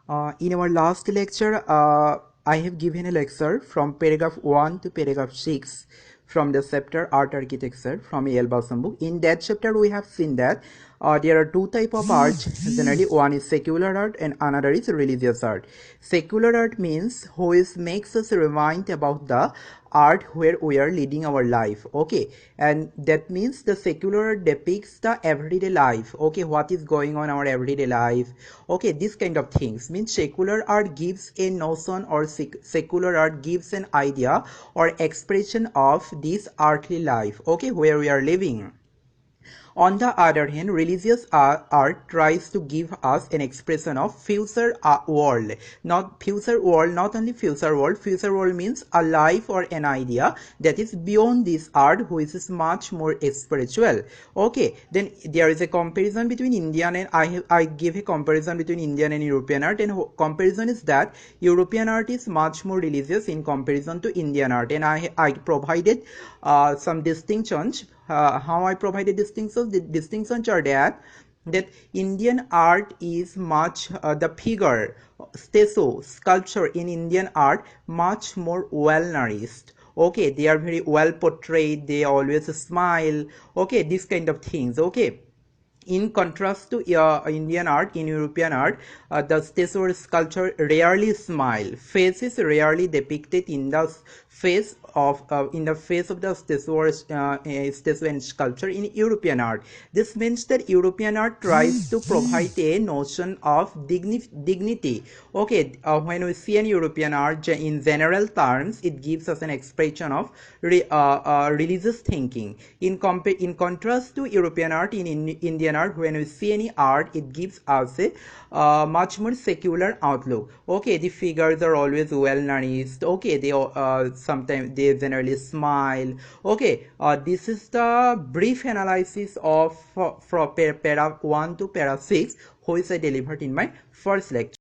In our last lecture, I have given a lecture from paragraph 1 to paragraph 6 from the chapter Art Architecture from A.L. Balsam book. In that chapter, we have seen that there are two types of art. Generally, one is secular art and another is religious art. Secular art means which makes us remind about the art where we are leading our life. Okay, and that means the secular art depicts the everyday life. Okay, what is going on our everyday life. Okay, this kind of things means secular art gives a notion or secular art gives an idea or expression of this earthly life. Okay, where we are living. On the other hand, religious art tries to give us an expression of future world. Not only future world. Future world means a life or an idea that is beyond this art, which is much more spiritual. Okay, then there is a comparison between Indian and I give a comparison between Indian and European art, and comparison is that European art is much more religious in comparison to Indian art, and I provided some distinctions. How I provided distinctions? The distinctions are that Indian art is much the figure, statue, sculpture in Indian art much more well nourished. Okay, they are very well portrayed. They always smile. Okay, this kind of things. Okay, in contrast to Indian art, in European art, the statue or sculpture rarely smile. Face is rarely depicted in the face of the statue or statue and sculpture in European art. This means that European art tries to provide a notion of dignity. Okay, when we see an European art, in general terms, it gives us an expression of religious thinking. In contrast to European art, in Indian art, when we see any art, it gives us a much more secular outlook. Okay, the figures are always well nourished. Okay, they sometimes they generally smile. Okay, this is the brief analysis of from para 1 to para 6, which I delivered in my first lecture.